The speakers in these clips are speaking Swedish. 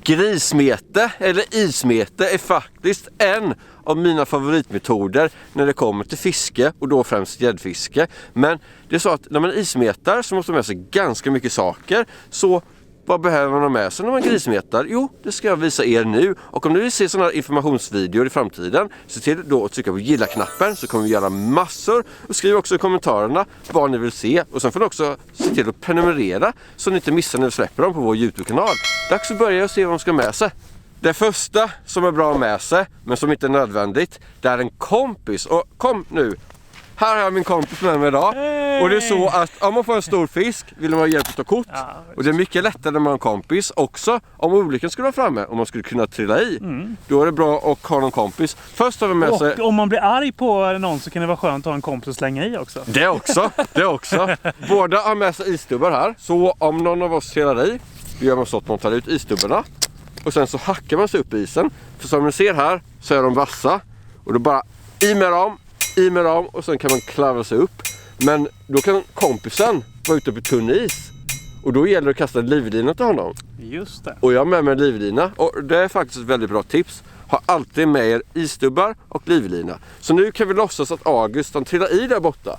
Grismete eller ismete är faktiskt en av mina favoritmetoder när det kommer till fiske och då främst gäddfiske. Men det är så att när man ismetar så måste man med sig ganska mycket saker. Så vad behöver man ha med sig när man grismetar? Jo, det ska jag visa er nu. Och om ni vill se sådana här informationsvideor i framtiden, se till då att trycka på gilla-knappen så kommer vi göra massor. Och skriv också i kommentarerna vad ni vill se. Och sen får ni också se till att prenumerera så ni inte missar när vi släpper dem på vår YouTube-kanal. Dags att börja och se vad de ska ha med sig. Det första som är bra med sig, men som inte är nödvändigt, det är en kompis. Och kom nu! Här har jag min kompis med mig idag. Och det är så att om man får en stor fisk vill man ha hjälp att ta kort. Och det är mycket lättare när man har en kompis. Också om olyckan skulle vara framme, om man skulle kunna trilla i. Då är det bra att ha någon kompis. Först har vi med sig... Och om man blir arg på någon så kan det vara skönt att ha en kompis att slänga i också. Det också. Båda har med sig isstubbar här. Så om någon av oss trillar i, då gör man så att man tar ut isstubbarna. Och sen så hackar man sig upp i isen. För som ni ser här så är de vassa. Och då bara i med dem och sen kan man klavra sig upp. Men då kan kompisen vara ute på tunn is. Och då gäller det att kasta en livlina till honom. Just det. Och jag har med mig en livlina. Och det är faktiskt ett väldigt bra tips. Ha alltid med er isstubbar och livlina. Så nu kan vi låtsas att August han trillar i där borta.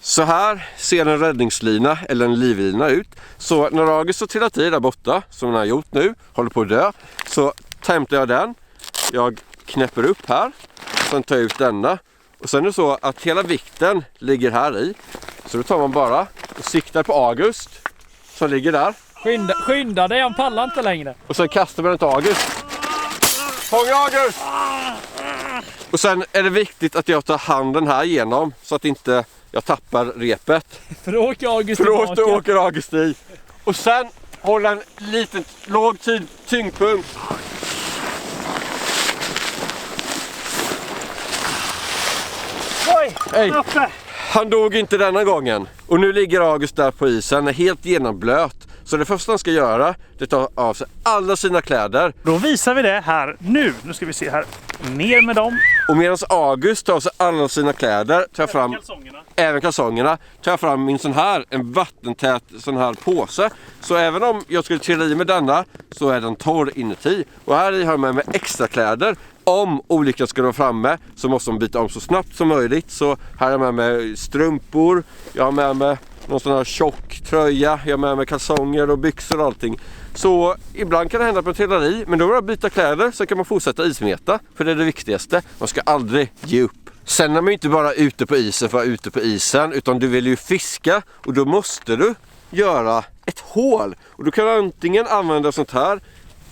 Så här ser en räddningslina eller en livlina ut. Så när August har trillat i där borta, som han har gjort nu, håller på att dö, så hämtar jag den. Jag knäpper upp här. Sen tar jag ut denna. Och sen är det så att hela vikten ligger här i. Så då tar man bara och siktar på August som ligger där. Skynda dig, han pallar inte längre. Och sen kastar man den till August. Fånga August! Och sen är det viktigt att jag tar handen här igenom så att inte jag tappar repet. För då åker August i. Och sen hålla en liten låg tyngdpunkt. Hey. Han dog inte denna gången. Och nu ligger August där på isen, är helt genomblöt. Så det första han ska göra, det är att ta av sig alla sina kläder. Då visar vi det här nu. Nu ska vi se här. Ner med dem. Och medan August tar av sig alla sina kläder, tar jag fram även kalsongerna, tar jag fram min sån här, en vattentät sån här påse. Så även om jag skulle trilla i med denna så är den torr inuti. Och här i har jag med mig extra kläder. Om olyckan ska vara framme så måste man byta om så snabbt som möjligt. Så här har jag med mig strumpor, jag har med mig någon sån här tjock tröja, jag har med mig kalsonger och byxor och allting. Så ibland kan det hända att man trillar i, men då är det att byta kläder så kan man fortsätta ismeta. För det är det viktigaste, man ska aldrig ge upp. Sen är man inte bara ute på isen för att vara ute på isen, utan du vill ju fiska och då måste du göra ett hål. Och då kan du antingen använda sånt här,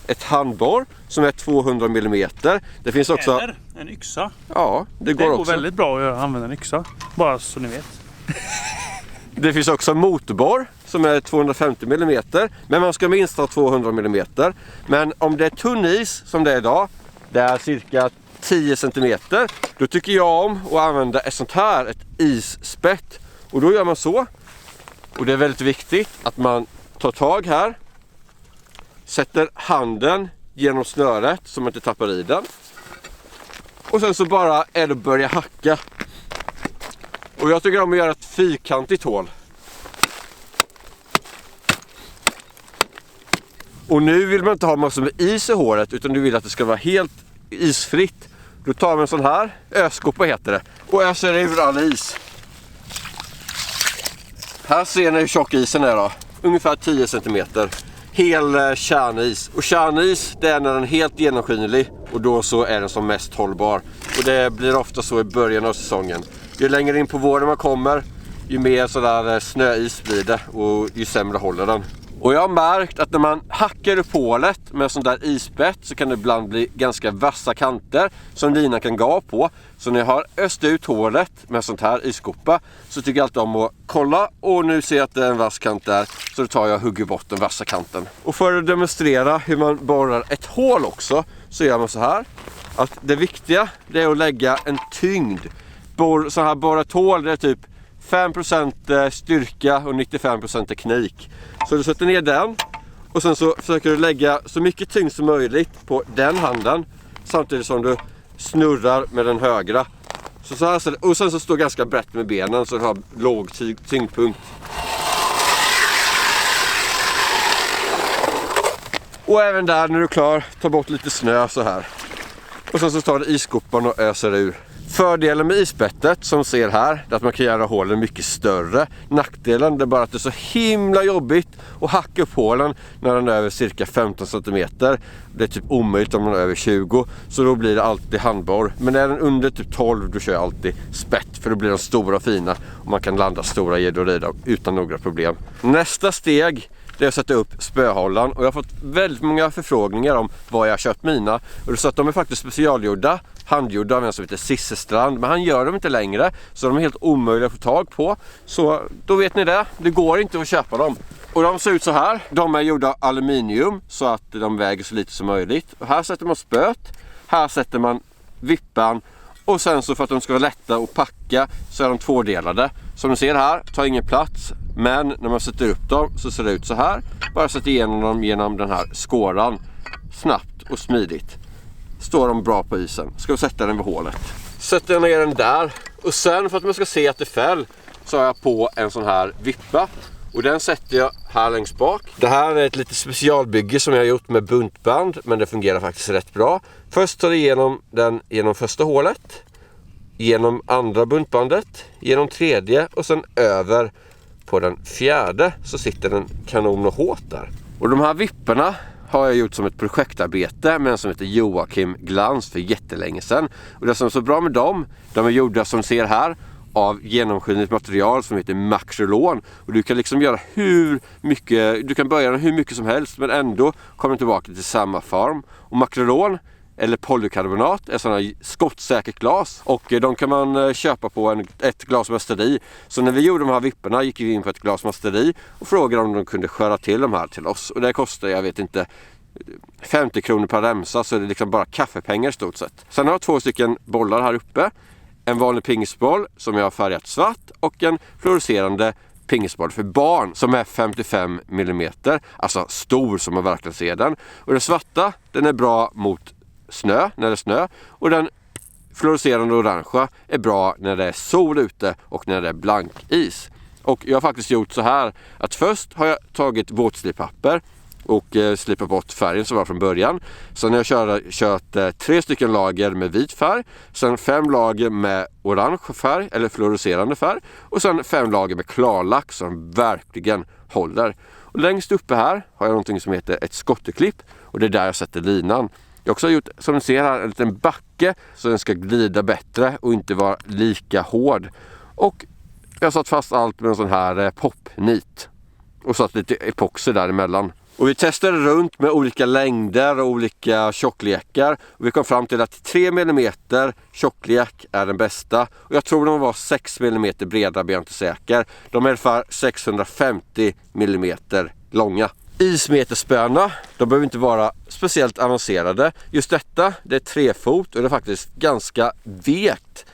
ett handborr som är 200 mm. Det finns också... Eller en yxa. Ja, det går också. Väldigt bra att använda en yxa, bara så ni vet. Det finns också motorborr som är 250 mm. Men man ska minst ha 200 mm. Men om det är tunn is som det är idag, det är cirka 10 cm. Då tycker jag om att använda ett sånt här, ett isspett. Och då gör man så. Och det är väldigt viktigt att man tar tag här. Sätter handen genom snöret så man inte tappar i den. Och sen så bara är det att börja hacka. Och jag tycker om att göra ett fyrkantigt hål. Och nu vill man inte ha massor med is i hålet utan du vill att det ska vara helt isfritt. Då tar man en sån här, öskopa heter det. Och öser ur all is. Här ser ni hur tjock isen är då. Ungefär 10 cm. Hel kärnis. Och kärnis det är när den är helt genomskinlig och då så är den som mest hållbar. Och det blir ofta så i början av säsongen. Ju längre in på våren man kommer, ju mer sådär snöis blir det och ju sämre håller den. Och jag har märkt att när man hackar upp hålet med sån där isbett så kan det ibland bli ganska vassa kanter som linan kan gå på. Så när jag har öst ut hålet med sånt här iskopa så tycker jag alltid om att kolla och nu ser jag att det är en vass kant där så då tar jag och hugger bort den vassa kanten. Och för att demonstrera hur man borrar ett hål också så gör man så här. Att det viktiga det är att lägga en tyngd. Så här borrat hål det är typ 5% styrka och 95% teknik. Så du sätter ner den och sen så försöker du lägga så mycket tyngd som möjligt på den handen samtidigt som du snurrar med den högra. Så här, och sen så står ganska brett med benen så du har låg tyngdpunkt. Och även där när du är klar, ta bort lite snö så här. Och sen så tar du iskopan och öser ur. Fördelen med isbettet som ser här är att man kan göra hålen mycket större. Nackdelen är bara att det är så himla jobbigt att hacka upp hålen när den är över cirka 15 cm. Det är typ omöjligt om den är över 20, så då blir det alltid handborr. Men är den under typ 12 då kör jag alltid spett, för då blir de stora och fina och man kan landa stora gäddor i dem utan några problem. Nästa steg, det är att sätta upp spöhållaren, och jag har fått väldigt många förfrågningar om vad jag har köpt mina. Och det så att de är faktiskt specialgjorda, handgjorda av en som heter Sissestrand, men han gör dem inte längre, så de är helt omöjliga att få tag på. Så då vet ni det går inte att köpa dem. Och de ser ut så här. De är gjorda av aluminium så att de väger så lite som möjligt. Och här sätter man spöt, här sätter man vippan, och sen så för att de ska vara lätta att packa så är de tvådelade. Som ni ser här, tar ingen plats. Men när man sätter upp dem så ser det ut så här. Bara sätta igenom dem genom den här skåran. Snabbt och smidigt. Står de bra på isen. Ska vi sätta den vid hålet. Sätter jag ner den där. Och sen för att man ska se att det fäll så har jag på en sån här vippa. Och den sätter jag här längst bak. Det här är ett lite specialbygge som jag har gjort med buntband. Men det fungerar faktiskt rätt bra. Först tar jag igenom den genom första hålet. Genom andra buntbandet. Genom tredje och sen över på den fjärde så sitter den kanon och hårt där. Och de här vipporna har jag gjort som ett projektarbete med en som heter Joakim Glans för jättelänge sedan. Och det som är så bra med dem, de är gjorda som ser här av genomskinligt material som heter makrolon. Och du kan liksom göra hur mycket, du kan börja hur mycket som helst men ändå kommer tillbaka till samma form. Och makrolon eller polykarbonat är sådana skottsäkert glas, och de kan man köpa på ett glasmästeri. Så när vi gjorde de här vipporna gick vi in på ett glasmästeri och frågade om de kunde skära till de här till oss. Och det kostar, jag vet inte, 50 kronor per remsa, så det är liksom bara kaffepengar i stort sett. Sen har jag 2 stycken bollar här uppe. En vanlig pingisboll som jag har färgat svart och en fluorescerande pingisboll för barn som är 55 mm. Alltså stor som man verkligen ser den. Och den svarta, den är bra mot snö, när det är snö, och den fluorescerande orangea är bra när det är sol ute och när det är blank is. Och jag har faktiskt gjort så här att först har jag tagit våtslipapper och slipat bort färgen som var från början. Sen har jag kört 3 stycken lager med vit färg, sen 5 lager med orange färg eller fluorescerande färg, och sen 5 lager med klarlack som verkligen håller. Och längst uppe här har jag någonting som heter ett skotteklipp, och det är där jag sätter linan. Jag har också gjort, som ni ser här, en liten backe så den ska glida bättre och inte vara lika hård. Och jag har satt fast allt med en sån här popnit och satt lite epoxy däremellan. Och vi testade runt med olika längder och olika tjocklekar. Och vi kom fram till att 3 mm tjocklek är den bästa. Och jag tror de var 6 mm breda, blir jag inte säker. De är ungefär 650 mm långa. Ismeterspöna, de behöver inte vara speciellt avancerade. Just detta, det är 3 fot och det är faktiskt ganska vekt,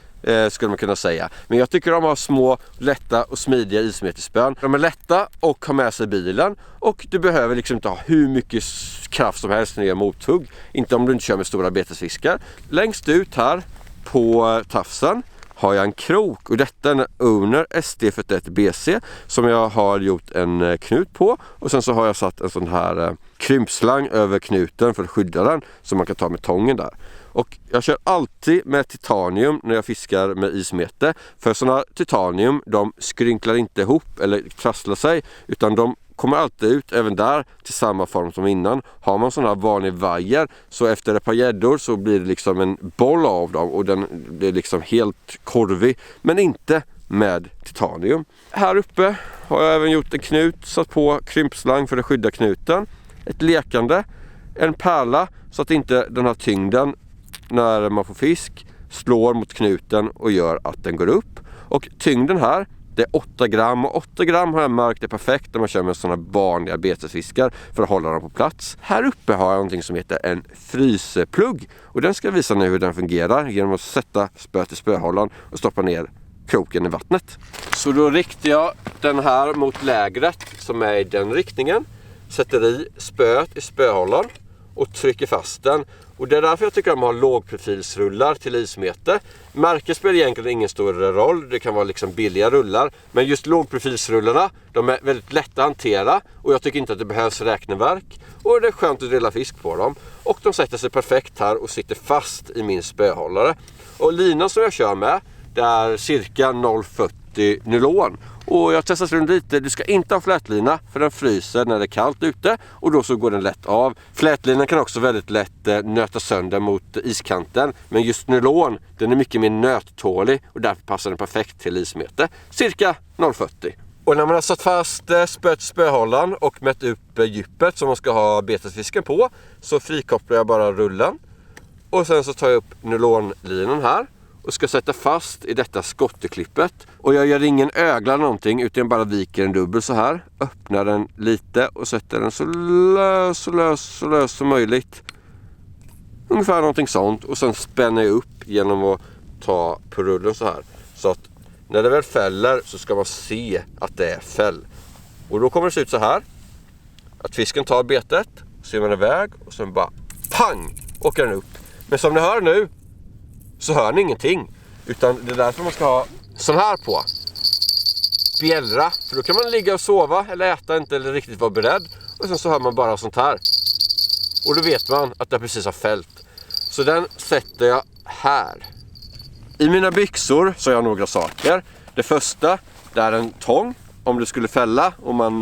skulle man kunna säga. Men jag tycker de har små, lätta och smidiga ismeterspön. De är lätta och har med sig bilen. Och du behöver liksom inte ha hur mycket kraft som helst när du gör mothugg. Inte om du inte kör med stora betesfiskar. Längst ut här på tafsen har jag en krok, och detta är en Owner SD41BC som jag har gjort en knut på, och sen så har jag satt en sån här krympslang över knuten för att skydda den som man kan ta med tången där. Och jag kör alltid med titanium när jag fiskar med ismete, för sådana titanium, de skrynklar inte ihop eller trasslar sig, utan de kommer alltid ut även där till samma form som innan. Har man sån här vanlig vajer så efter ett par gäddor så blir det liksom en boll av dem, och den blir liksom helt korvig, men inte med titanium. Här uppe har jag även gjort en knut, satt på krympslang för att skydda knuten. Ett lekande, en pärla så att inte den här tyngden när man får fisk slår mot knuten och gör att den går upp. Och tyngden här, det är 8 gram, och 8 gram har jag märkt är perfekt när man kör med sådana vanliga betesfiskar för att hålla dem på plats. Här uppe har jag någonting som heter en frysplugg, och den ska jag visa nu hur den fungerar genom att sätta spöet i spöhållaren och stoppa ner kroken i vattnet. Så då riktar jag den här mot lägret som är i den riktningen, sätter i spöet i spöhållaren och trycker fast den. Och det är därför jag tycker om att ha lågprofilsrullar till ismete. Märket spelar egentligen ingen större roll. Det kan vara liksom billiga rullar. Men just lågprofilsrullarna, de är väldigt lätta att hantera. Och jag tycker inte att det behövs räkneverk. Och det är skönt att dela fisk på dem. Och de sätter sig perfekt här och sitter fast i min spöhållare. Och linan som jag kör med, det är cirka 0,40 nylon. Och jag har testat runt lite. Du ska inte ha flätlina för den fryser när det är kallt ute. Och då så går den lätt av. Flätlinan kan också väldigt lätt nöta sönder mot iskanten. Men just nylon, den är mycket mer nöttålig. Och därför passar den perfekt till ismete. Cirka 0,40. Och när man har satt fast spöhållaren och mätt upp djupet som man ska ha betesfisken på, så frikopplar jag bara rullen. Och sen så tar jag upp nylonlinan här. Och ska sätta fast i detta skotteklippet. Och jag gör ingen ögla någonting, utan bara viker en dubbel så här. Öppnar den lite och sätter den så lös som möjligt. Ungefär någonting sånt. Och sen spänner jag upp genom att ta på rullen så här. Så att när det väl fäller så ska man se att det är fäll. Och då kommer det se ut så här. Att fisken tar betet, ser man iväg och sen bara pang! Åker den upp. Men som ni hör nu så hör ni ingenting. Utan det är därför man ska ha sån här på. Bjällra. För då kan man ligga och sova eller äta inte eller riktigt vara beredd. Och sen så hör man bara sånt här. Och då vet man att det precis har fällt. Så den sätter jag här. I mina byxor så har jag några saker. Det första, det är en tång. Om det skulle fälla och man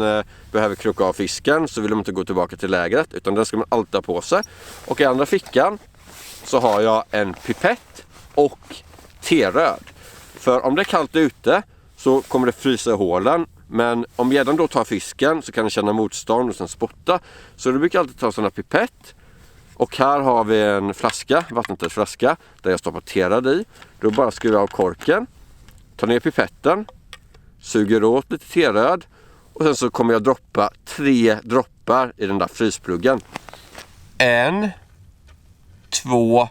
behöver kroka av fisken så vill de inte gå tillbaka till lägret. Utan den ska man alltid ha på sig. Och i andra fickan så har jag en pipett och teröd. För om det är kallt ute så kommer det frysa i hålen. Men om gäddan då tar fisken så kan den känna motstånd och sen spotta. Så du brukar alltid ta en sån här pipett. Och här har vi en flaska, vattentät flaska, där jag stoppar teröd i. Då bara skruvar jag av korken, tar ner pipetten, suger åt lite teröd. Och sen så kommer jag droppa 3 droppar i den där fryspluggen. 1, 2,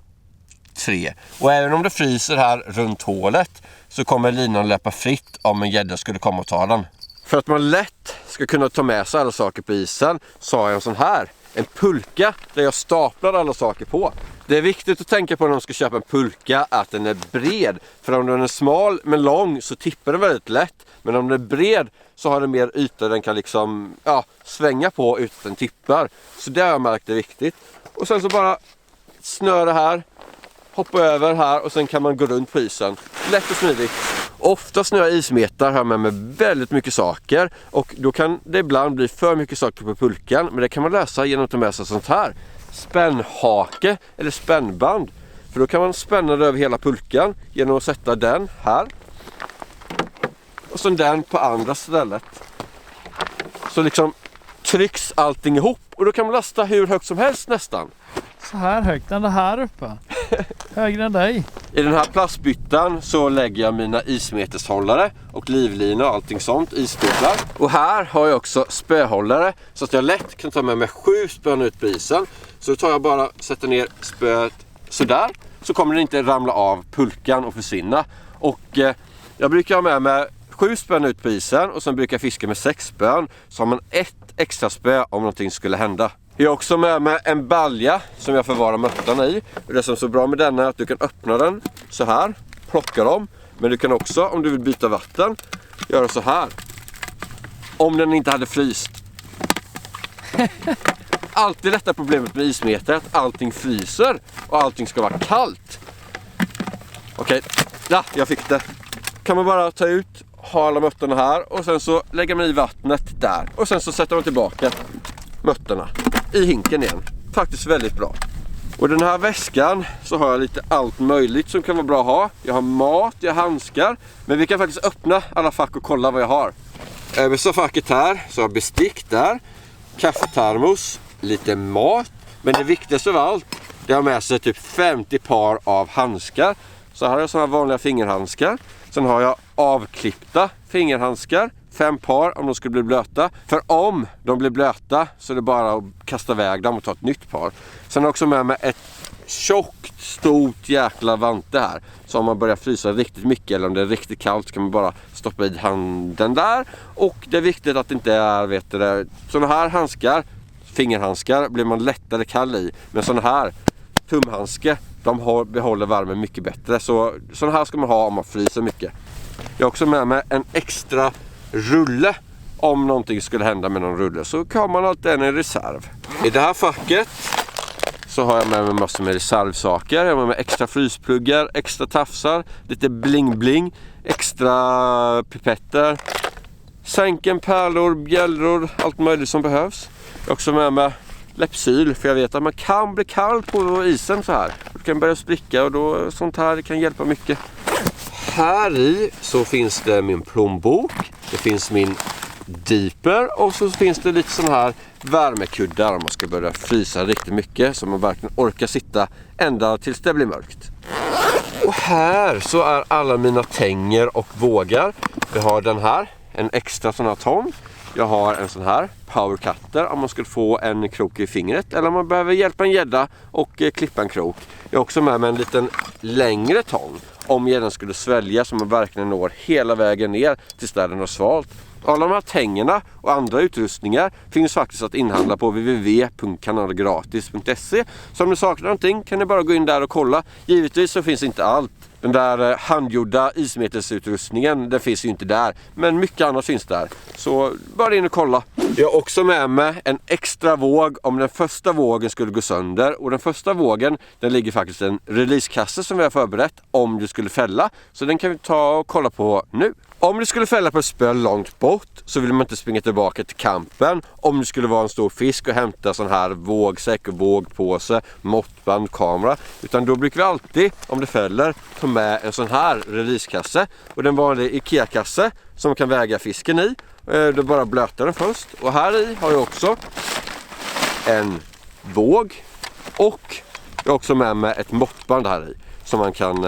3. Och även om det fryser här runt hålet så kommer linan löpa fritt om en gädda skulle komma och ta den. För att man lätt ska kunna ta med sig alla saker på isen så har jag en sån här. En pulka där jag staplar alla saker på. Det är viktigt att tänka på när man ska köpa en pulka att den är bred. För om den är smal men lång så tippar den väldigt lätt. Men om den är bred så har den mer yta den kan liksom svänga på utan att den tippar. Så det har jag märkt är viktigt. Och sen så bara snöra här. Hoppa över här och sen kan man gå runt på isen. Lätt och smidigt. Oftast när jag ismetar har jag med mig väldigt mycket saker. Och då kan det ibland bli för mycket saker på pulkan. Men det kan man lösa genom att ta med sig sånt här. Spännhake eller spännband. För då kan man spänna det över hela pulkan genom att sätta den här. Och sen den på andra stället. Så liksom trycks allting ihop. Och då kan man lasta hur högt som helst nästan. Så här högt, den här uppe. Högre än dig. I den här plastbyttan så lägger jag mina ismeteshållare och livlina och allting sånt, isstövlar. Och här har jag också spöhållare så att jag lätt kan ta med mig 7 spön ut på isen. Så då tar jag bara, sätter ner spöet sådär, så kommer det inte ramla av pulkan och försvinna. Och jag brukar ha med mig 7 spön ut på isen och sen brukar jag fiska med 6 spön. Så har man 1 extra spö om någonting skulle hända. Jag har också med mig en balja som jag förvarar möttarna i. Och det som är så bra med denna är att du kan öppna den så här, plocka dem. Men du kan också, om du vill byta vatten, göra så här. Om den inte hade fryst. Alltid detta problemet med ismete, att allting fryser och allting ska vara kallt. Okej, ja, jag fick det. Kan man bara ta ut, ha alla mötterna här och sen så lägger man i vattnet där. Och sen så sätter man tillbaka mötterna i hinken igen. Faktiskt väldigt bra. Och den här väskan så har jag lite allt möjligt som kan vara bra att ha. Jag har mat, jag har handskar. Men vi kan faktiskt öppna alla fack och kolla vad jag har. Översta facket här så har jag bestick där. Kaffetermos, lite mat. Men det viktigaste av allt, det har med sig typ 50 par av handskar. Så här har jag sådana vanliga fingerhandskar. Sen har jag avklippta fingerhandskar. 5 par om de skulle bli blöta. För om de blir blöta så är det bara att kasta iväg dem och ta ett nytt par. Sen har jag också med mig ett tjockt, stort jäkla vante här. Så om man börjar frysa riktigt mycket eller om det är riktigt kallt så kan man bara stoppa i handen där. Och det är viktigt att det inte är sådana här handskar fingerhandskar blir man lättare kall i. Men sådana här tumhandskar, de behåller värmen mycket bättre. Så sådana här ska man ha om man fryser mycket. Jag har också med mig en extra rulle. Om någonting skulle hända med någon rulle så kan man alltid en i reserv. I det här facket så har jag med mig massor med reservsaker. Jag har med mig extra fryspluggar, extra tafsar, lite bling-bling, extra pipetter, sänken, pärlor, bjällror, allt möjligt som behövs. Jag har också med mig Lepsyl, för jag vet att man kan bli kall på isen så här. Det kan börja spricka och då sånt här kan hjälpa mycket. Här i så finns det min plånbok, det finns min diper och så finns det lite sån här värmekuddar om man ska börja frysa riktigt mycket så man verkligen orkar sitta ända tills det blir mörkt. Och här så är alla mina tänger och vågar. Vi har den här, en extra sån här tång. Jag har en sån här power cutter om man skulle få en krok i fingret eller om man behöver hjälpa en gädda och klippa en krok. Jag har också med mig en liten längre tång om gäddan skulle svälja så man verkligen når hela vägen ner tills där den har svalt. Alla de här tängerna och andra utrustningar finns faktiskt att inhandla på www.kanalgratis.se. Så om ni saknar någonting kan ni bara gå in där och kolla. Givetvis så finns inte allt. Den där handgjorda ismetelsutrustningen, den finns ju inte där. Men mycket annat finns där. Så bara in och kolla. Jag har också med mig en extra våg om den första vågen skulle gå sönder. Och den första vågen, den ligger faktiskt i en releasekasse som vi har förberett om du skulle fälla. Så den kan vi ta och kolla på nu. Om du skulle fälla på ett spö långt bort så vill man inte springa tillbaka till kampen. Om det skulle vara en stor fisk och hämta sån här vågsäck och vågpåse, måttband, kamera. Utan då brukar vi alltid, om det fäller, ta med en sån här releasekasse. Och den vanliga IKEA-kasse som kan väga fisken i. Då bara blöta den först. Och här i har jag också en våg. Och jag har också med mig ett måttband här i. Som man kan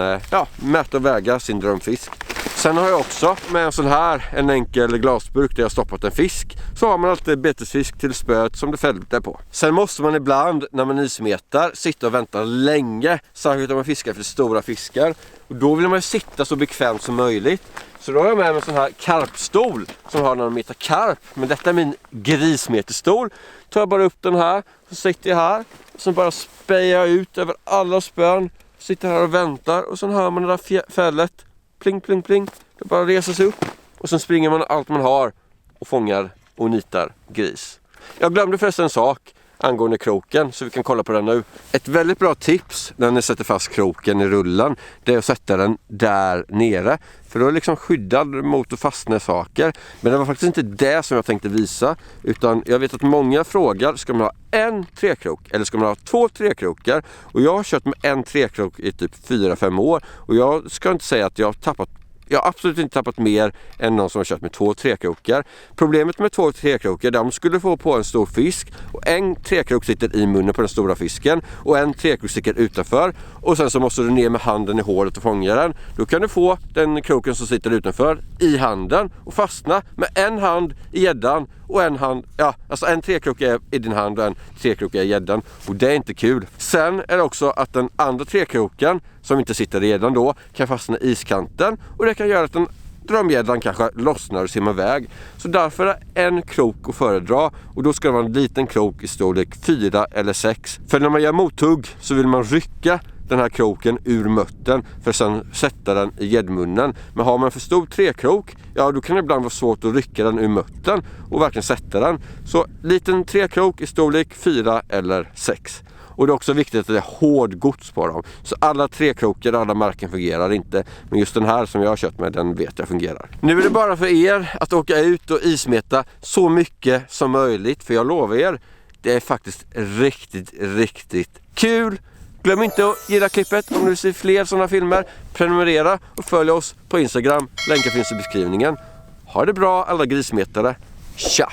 mäta och väga sin drömfisk. Sen har jag också med en sån här, en enkel glasburk där jag stoppat en fisk. Så har man alltid betesfisk till spöet som det fällde på. Sen måste man ibland när man ismetar sitta och vänta länge. Särskilt om man fiskar för stora fiskar. Och då vill man ju sitta så bekvämt som möjligt. Så då har jag med mig en sån här karpstol som har när man metar karp. Men detta är min grismeterstol. Tar jag bara upp den här, så sitter jag här. Och så bara spejar jag ut över alla spön. Sitter här och väntar och sen hör man det där fället. Pling, pling, pling. Det bara reser sig upp. Och sen springer man allt man har och fångar och nitar gris. Jag glömde förresten en sak angående kroken så vi kan kolla på den nu. Ett väldigt bra tips när ni sätter fast kroken i rullen, det är att sätta den där nere. För då är det liksom skyddad mot att fastna saker. Men det var faktiskt inte det som jag tänkte visa. Utan jag vet att många frågar, ska man ha en trekrok eller ska man ha 2 trekrokar? Och jag har kört med en trekrok i typ 4-5 år. Och jag ska inte säga att jag har absolut inte tappat mer än någon som har kört med 2 trekrokar. Problemet med 2 trekrokar, de skulle få på en stor fisk och en trekrok sitter i munnen på den stora fisken och en trekrok sticker utanför och sen så måste du ner med handen i hålet och fånga den. Då kan du få den kroken som sitter utanför i handen och fastna med en hand i gäddan och en hand, alltså en trekrok är i din hand och en trekrok är i gäddan och det är inte kul. Sen är det också att den andra trekroken som inte sitter i gäddan då kan fastna i iskanten och det kan göra att den drömgäddan kanske lossnar och simmar iväg. Så därför är en krok att föredra och då ska det vara en liten krok i storlek 4 eller 6. För när man gör mothugg så vill man rycka den här kroken ur mötten för att sedan sätta den i gäddmunnen. Men har man för stor trekrok, då kan det ibland vara svårt att rycka den ur mötten och verkligen sätta den. Så liten trekrok i storlek 4 eller 6. Och det är också viktigt att det är hård gods på dem. Så alla trekrokar och alla märken fungerar inte. Men just den här som jag har kört med, den vet jag fungerar. Nu är det bara för er att åka ut och ismeta så mycket som möjligt. För jag lovar er, det är faktiskt riktigt, riktigt kul. Glöm inte att gilla klippet om du vill se fler sådana filmer. Prenumerera och följ oss på Instagram. Länkar finns i beskrivningen. Ha det bra alla grismetare. Tja!